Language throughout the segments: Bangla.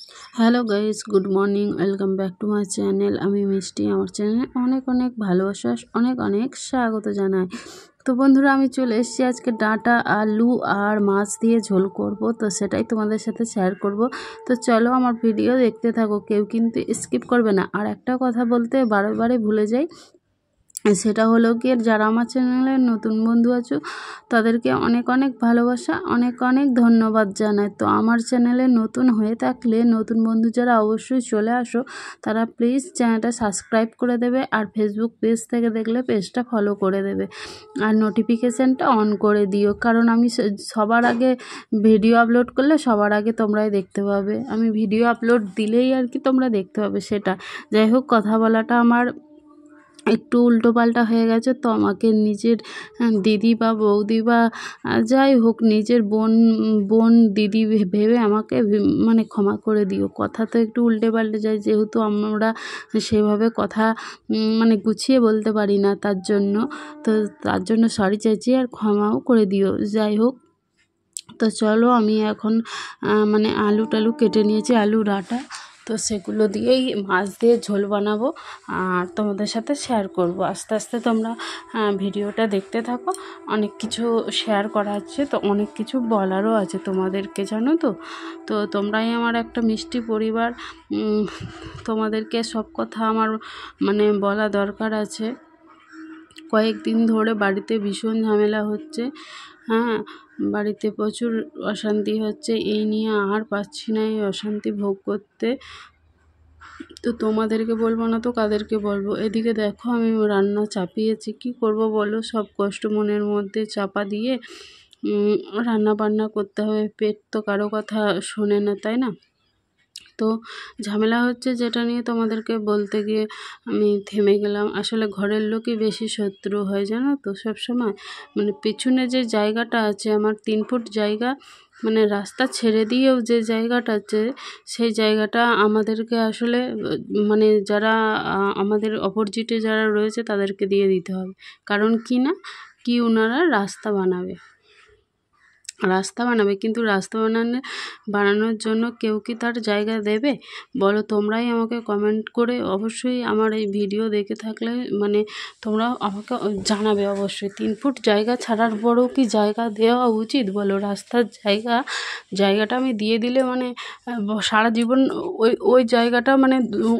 Hello guys, good morning. Welcome back to my channel. আমি মিষ্টি। আমার চ্যানেলে অনেক অনেক ভালোবাসা, অনেক অনেক স্বাগত জানাই। তো বন্ধুরা, আমি চলে এসেছি আজকে ডাঁটা, আলু আর মাছ দিয়ে ঝোল করব, তো সেটাই তোমাদের সাথে শেয়ার করব। তো চলো আমার ভিডিও দেখতে থাকো, কেউ কিন্তু স্কিপ করবে না। আর একটা কথা বলতে বারে ভুলে যাই, সেটা হলো কি, যারা আমার চ্যানেলে নতুন বন্ধু আছো তাদেরকে অনেক অনেক ভালোবাসা, অনেক অনেক ধন্যবাদ জানাই। তো আমার চ্যানেলে নতুন হয়ে থাকলে, নতুন বন্ধু যারা, অবশ্যই চলে আসো। তারা প্লিজ চ্যানেলটা সাবস্ক্রাইব করে দেবে, আর ফেসবুক পেজ থেকে দেখলে পেজটা ফলো করে দেবে, আর নোটিফিকেশানটা অন করে দিও, কারণ আমি সবার আগে ভিডিও আপলোড করলে সবার আগে তোমরাই দেখতে পাবে। আমি ভিডিও আপলোড দিলেই আর কি তোমরা দেখতে পাবে। সেটা যাই হোক, কথা বলাটা আমার একটু উল্টোপাল্টা হয়ে গেছে, তো আমাকে নিজের দিদি বা বৌদি বা যাই হোক, নিজের বোন দিদি ভেবে আমাকে মানে ক্ষমা করে দিও। কথা তো একটু উল্টে পাল্টে যায়, যেহেতু আমরা সেভাবে কথা মানে গুছিয়ে বলতে পারি না, তার জন্য সরি চাইছি, আর ক্ষমাও করে দিও। যাই হোক, তো চলো, আমি এখন মানে আলু টালু কেটে নিয়েছি, আলু ডাঁটা, তো সেগুলো দিয়েই মাছ দিয়ে ঝোল বানাবো আর তোমাদের সাথে শেয়ার করব। আস্তে আস্তে তোমরা ভিডিওটা দেখতে থাকো। অনেক কিছু শেয়ার করা আছে, তো অনেক কিছু বলারও আছে তোমাদেরকে, জানো তো। তো তোমরাই আমার একটা মিষ্টি পরিবার, তোমাদেরকে সব কথা আমার মানে বলা দরকার আছে। কয়েকদিন ধরে বাড়িতে ভীষণ ঝামেলা হচ্ছে, হ্যাঁ, বাড়িতে প্রচুর অশান্তি হচ্ছে। এই নিয়ে আর পাচ্ছি না এই অশান্তি ভোগ করতে। তো তোমাদেরকে বলবো না তো কাদেরকে বলবো। এদিকে দেখো, আমি রান্না চাপিয়েছি, কি করব বলো, সব কষ্ট মনের মধ্যে চাপা দিয়ে রান্না বান্না করতে হবে। পেট তো কারো কথা শোনে না, তাই না? তো ঝামেলা হচ্ছে, যেটা নিয়ে তোমাদেরকে বলতে গিয়ে আমি থেমে গেলাম। আসলে ঘরের লোকই বেশি শত্রু হয়, জানো তো, সবসময়। মানে পেছনে যে জায়গাটা আছে আমার, 3 ফুট জায়গা, মানে রাস্তা ছেড়ে দিয়েও যে জায়গাটা আছে, সেই জায়গাটা আমাদেরকে আসলে মানে যারা আমাদের অপোজিটে যারা রয়েছে তাদেরকে দিয়ে দিতে হবে। কারণ কি না, কি ওনারা রাস্তা বানাবে, কিন্তু রাস্তা বানানোর জন্য কেউ কি তার জায়গা দেবে বলো? তোমরাই আমাকে কমেন্ট করে অবশ্যই, আমার এই ভিডিও দেখে থাকলে মানে তোমরা আমাকে জানাবে অবশ্যই। 3 ফুট জায়গা ছাড়ার পরেও কি জায়গা দেওয়া উচিত বলো? রাস্তার জায়গাটা আমি দিয়ে দিলে মানে সারা জীবন ওই জায়গাটা মানে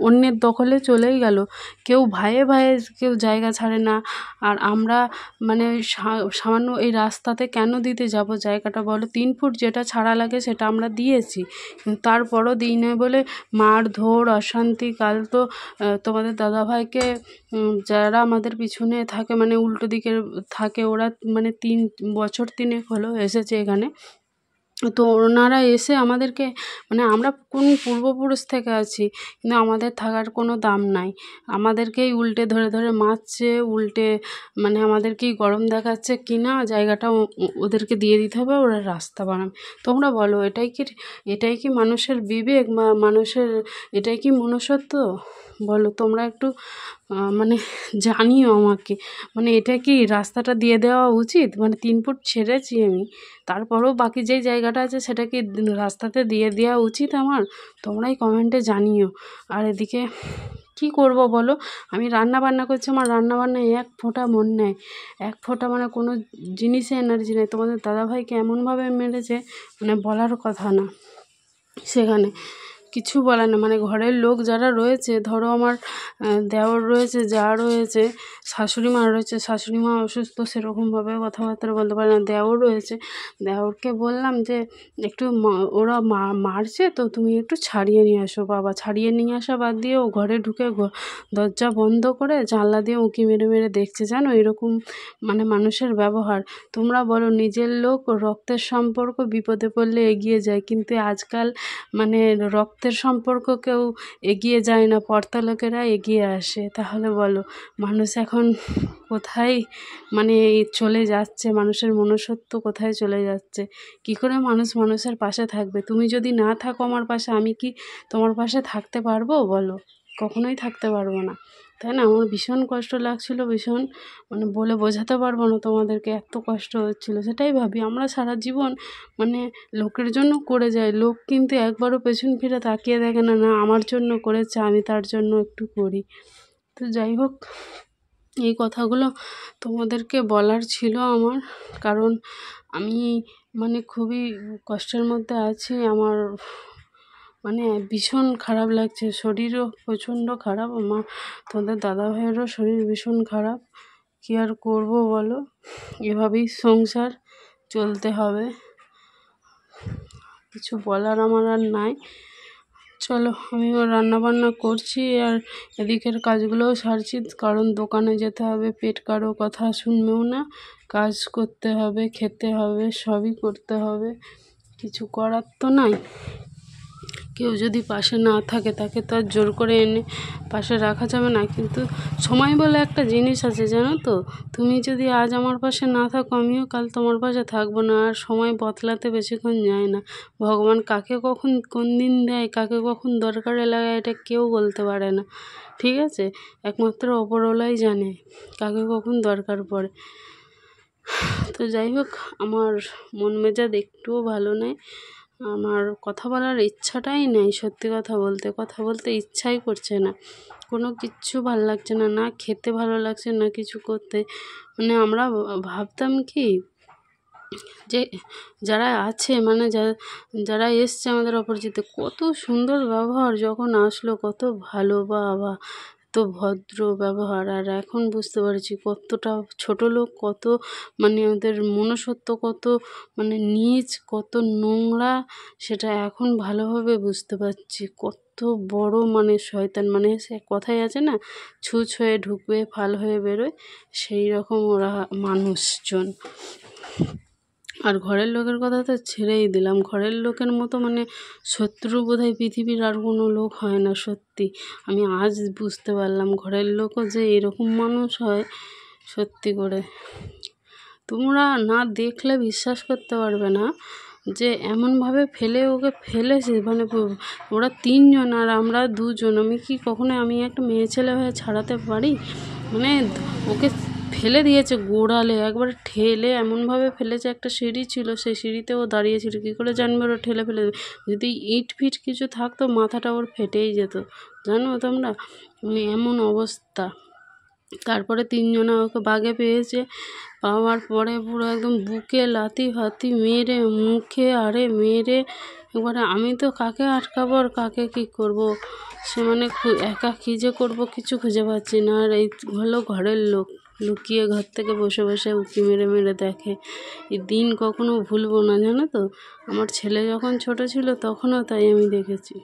অন্যের দখলে চলেই গেল। কেউ ভাইয়ে কেউ জায়গা ছাড়ে না, আর আমরা মানে সামান্য এই রাস্তাতে কেন দিতে যাব জায়গাটা বলো? 3 ফুট যেটা ছাড়া লাগে সেটা আমরা দিয়েছি, কিন্তু তারপরও দিই না বলে মারধর, অশান্তি। কাল তো তোমাদের দাদাভাইকে, যারা আমাদের পিছনে থাকে মানে উল্টো দিকে থাকে, ওরা মানে 3 বছর 3 হলো এসেছে এখানে। তো ওনারা এসে আমাদেরকে, মানে আমরা কোন পূর্বপুরুষ থেকে আছি, কিন্তু আমাদের থাকার কোনো দাম নাই। আমাদেরকেই উল্টে ধরে মারছে, উল্টে মানে আমাদেরকেই গরম দেখাচ্ছে কি না, জায়গাটা ওদেরকে দিয়ে দিতে হবে, ওরা রাস্তা বানাবে। তোমরা বলো, এটাই কি মানুষের বিবেক, বা মানুষের এটাই কি মনুষ্যত্ব বলো? তোমরা একটু মানে জানিও আমাকে, মানে এটা কি রাস্তাটা দিয়ে দেওয়া উচিত? মানে 3 ফুট ছেড়েছি আমি, তারপরেও বাকি যেই জায়গাটা আছে সেটা কি রাস্তাতে দিয়ে দেওয়া উচিত আমার? তোমরাই কমেন্টে জানিও। আর এদিকে কি করব বলো, আমি রান্না বান্না করছি, আমার রান্না বান্নায় এক ফোঁটা মন নেই, এক ফোঁটা মানে কোনো জিনিসে এনার্জি নেই। তোমাদের দাদাভাইকে এমনভাবে মেরেছে, মানে বলার কথা না। সেখানে কিছু বলার না, মানে ঘরের লোক যারা রয়েছে, ধরো আমার দেওর রয়েছে, যা রয়েছে, শাশুড়ি মা রয়েছে, শাশুড়ি মা অসুস্থ, সেরকমভাবে কথাবার্তা বলতে পারে না। দেওর রয়েছে, দেওরকে বললাম যে একটু ওরা মারছে, তো তুমি একটু ছাড়িয়ে নিয়ে আসো। বাবা ছাড়িয়ে নিয়ে আসা বাদ দিয়ে ও ঘরে ঢুকে দরজা বন্ধ করে জানলা দিয়ে উঁকি মেরে দেখছে, জানো, এরকম মানে মানুষের ব্যবহার। তোমরা বলো, নিজের লোক, রক্তের সম্পর্ক বিপদে পড়লে এগিয়ে যায়, কিন্তু আজকাল মানে রক্তের সম্পর্ক কেউ এগিয়ে যায় না, পর্তা লোকেরা এগিয়ে আসে। তাহলে বলো, মানুষ এখন কোথায় মানে চলে যাচ্ছে? মানুষের মনুষ্যত্ব কোথায় চলে যাচ্ছে? কি করে মানুষ মানুষের পাশে থাকবে? তুমি যদি না থাকো আমার পাশে, আমি কি তোমার পাশে থাকতে পারবো বলো? কখনোই থাকতে পারবো না, তাই না? আমার ভীষণ কষ্ট লাগছিল, ভীষণ মানে বলে বোঝাতে পারবো না তোমাদেরকে, এত কষ্ট হচ্ছিলো। সেটাই ভাবি, আমরা সারা জীবন মানে লোকের জন্য করে যাই, লোক কিন্তু একবারও পেছন ফিরে তাকিয়ে দেখে না, না আমার জন্য করেছে আমি তার জন্য একটু করি। তো যাই হোক, এই কথাগুলো তোমাদেরকে বলার ছিল আমার, কারণ আমি মানে খুবই কষ্টের মধ্যে আছি। আমার মানে ভীষণ খারাপ লাগছে, শরীরও প্রচণ্ড খারাপ, আমার তোমাদের দাদাভাইয়েরও শরীর ভীষণ খারাপ। কী আর করবো বলো, এভাবেই সংসার চলতে হবে, কিছু বলার আমার আর নাই। চলো, আমিও রান্নাবান্না করছি আর এদিকের কাজগুলোও সারছি, কারণ দোকানে যেতে হবে, পেট কারো কথা শুনবেও না, কাজ করতে হবে, খেতে হবে, সবই করতে হবে, কিছু করার তো নাই। কেউ যদি পাশে না থাকে তাকে তো আর জোর করে এনে পাশে রাখা যাবে না। কিন্তু সময় বলে একটা জিনিস আছে, জানো তো, তুমি যদি আজ আমার পাশে না থাকো, আমিও কাল তোমার পাশে থাকবো না। আর সময় বদলাতে বেশিক্ষণ যায় না, ভগবান কাকে কখন কোন দিন দেয়, কাকে কখন দরকারে লাগায়, এটা কেউ বলতে পারে না, ঠিক আছে? একমাত্র ওপরওয়ালাই জানে কাকে কখন দরকার পড়ে। তো যাই হোক, আমার মন মেজাজ একটুও ভালো নেই, আমার কথা বলার ইচ্ছাটাই নেই, সত্যি কথা বলতে ইচ্ছাই করছে না, কোনো কিচ্ছু ভালো লাগছে না, না খেতে ভালো লাগছে, না কিছু করতে। মানে আমরা ভাবতাম কি যে যারা আছে, মানে যারা এসছে আমাদের অপরিচিত, কত সুন্দর ব্যবহার, যখন আসলো কত ভালো, বা তো ভদ্র ব্যবহার। আর এখন বুঝতে পারছি কতটা ছোট লোক, কত মানে ওদের মনুষ্যত্ব কত মানে নীচ, কত নোংরা, সেটা এখন ভালোভাবে বুঝতে পারছি। কত বড় মানে শয়তান, মানে সে কথাই আছে না, ছুঁচ হয়ে ঢুকবে ফাল হয়ে বেরোয়, সেই রকম ওরা মানুষজন। আর ঘরের লোকের কথা তো ছেড়েই দিলাম, ঘরের লোকের মতো মানে শত্রু বোধহয় পৃথিবীর আর কোনো লোক হয় না। সত্যি আমি আজ বুঝতে পারলাম ঘরের লোকও যে এরকম মানুষ হয়, সত্যি করে তোমরা না দেখলে বিশ্বাস করতে পারবে না যে এমনভাবে ওকে ফেলেছে, মানে ওরা 3 জন আর আমরা 2 জন। আমি কি কখনো আমি একটা মেয়ে ছেলে হয়ে ছাড়াতে পারি? মানে ওকে ফেলে দিয়েছে গোড়ালে, একবার ঠেলে এমনভাবে ফেলেছে, একটা সিঁড়ি ছিল, সেই সিঁড়িতে ও দাঁড়িয়েছিল, কী করে জানবে ওরা ঠেলে ফেলে দেবে? যদি ইট ফিট কিছু থাকতো মাথাটা ওর ফেটেই যেত, জানো তোমরা, মানে এমন অবস্থা। তারপরে 3 জনা ওকে বাগে পেয়েছে, পাওয়ার পরে পুরো একদম বুকে লাথি ফাতি মেরে, মুখে আরে মেরে, এবারে আমি তো কাকে আটকাবো আর কাকে কী করবো, সে মানে একা কী যে করবো কিছু খুঁজে পাচ্ছি না। আর এই হলো ঘরের লোক, লুকিয়ে ঘর থেকে বসে বসে উঁকি মেরে মেরে দেখে। এই দিন কখনো ভুলবো না, জানো তো, আমার ছেলে যখন ছোট ছিল তখনও তাই আমি দেখেছি।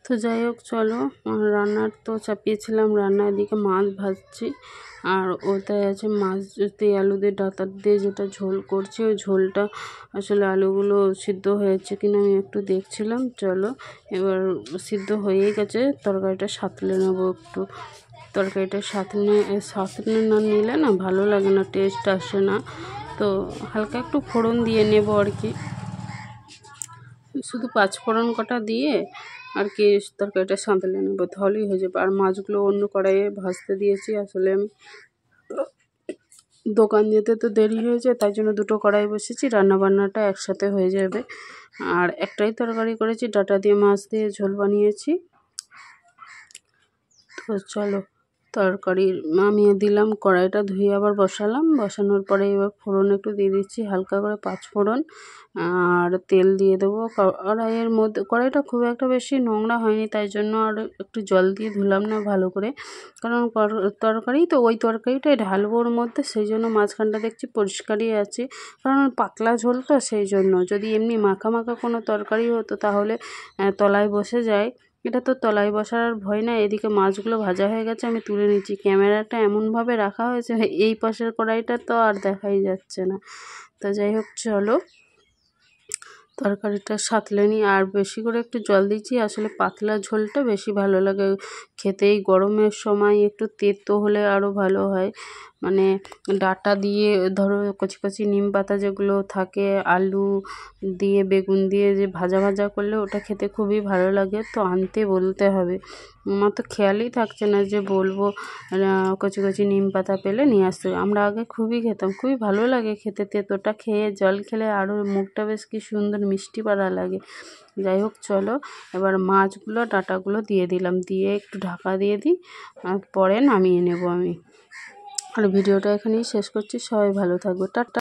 তো যাই হোক, চলো, রান্নার তো চাপিয়েছিলাম, রান্না এদিকে মাছ ভাজছি, আর ওটাই আছে মাছ দিয়ে আলু দিয়ে ডাঁটা দিয়ে যেটা ঝোল করছি, ওই ঝোলটা আসলে আলুগুলো সিদ্ধ হয়েছে কিনা আমি একটু দেখছিলাম। চলো, এবার সিদ্ধ হয়েই গেছে, তরকারিটা সাঁতলে নেবো একটু। তরকারিটা সাঁতলে না নিলে না ভালো লাগে না, টেস্ট আসে না, তো হালকা একটু ফোড়ন দিয়ে নেবো আর কি, শুধু 5 ফোড়ন কটা দিয়ে আর কি তরকারিটা সাঁতলে নেবো, তাহলেই হয়ে যাবে। আর মাছগুলো অন্য কড়াইয়ে ভাজতে দিয়েছি, আসলে আমি দোকান যেতে তো দেরি হয়ে যায়, তাই জন্য 2টো কড়াই বসেছি, রান্নাবান্নাটা একসাথে হয়ে যাবে। আর একটাই তরকারি করেছি, ডাঁটা দিয়ে মাছ দিয়ে ঝোল বানিয়েছি। তো চলো, তরকারি নামিয়ে দিলাম, কড়াইটা ধুয়ে আবার বসালাম, বসানোর পরে এবার ফোড়ন একটু দিয়ে দিচ্ছি, হালকা করে 5 ফোড়ন, আর তেল দিয়ে দেবো। কড়াইয়ের মধ্যে কড়াইটা খুব একটা বেশি নোংরা হয়নি, তাই জন্য আর একটু জল দিয়ে ধুলাম না ভালো করে, কারণ তরকারি তো ওই তরকারিটাই ঢালবো ওর মধ্যে, সেই জন্য মাঝখানটা দেখছি পরিষ্কারই আছে, কারণ পাতলা ঝোল তো, সেই জন্য। যদি এমনি মাখা মাখা কোনো তরকারি হতো তাহলে তলায় বসে যায়, এটা তো তলায় বসার আর ভয় নাই। এদিকে মাছগুলো ভাজা হয়ে গেছে, আমি তুলে নিচ্ছি, ক্যামেরাটা এমনভাবে রাখা হয়েছে এই পাশের কড়াইটা তো আর দেখাই যাচ্ছে না। তো যাই হোক, চলো তরকারিটা সাঁতলে নিই, আর বেশি করে একটু জল দিচ্ছি, আসলে পাতলা ঝোলটা বেশি ভালো লাগে খেতে, এই গরমের সময় একটু তেতো হলে আরও ভালো হয়। মানে ডাঁটা দিয়ে ধরো কচি কচি নিম পাতা যেগুলো থাকে, আলু দিয়ে বেগুন দিয়ে যে ভাজা ভাজা করলে ওটা খেতে খুবই ভালো লাগে। তো আনতে বলতে হবে, আমার তো খেয়ালই থাকছে না যে বলবো কচি কচি নিম পাতা পেলে নিয়ে আসতে। আমরা আগে খুবই খেতাম, খুবই ভালো লাগে খেতে, তেতোটা খেয়ে জল খেলে আরও মুখটা বেশ কি সুন্দর মিষ্টি পাড়া লাগে। যাই হোক চলো এবার মাছগুলো ডাঁটাগুলো দিয়ে দিলাম, দিয়ে একটু ঢাকা দিয়ে দিই, পরে নামিয়ে নেব আমি। আর ভিডিওটা এখানেই শেষ করছি, সবাই ভালো থাকবে, টাটা।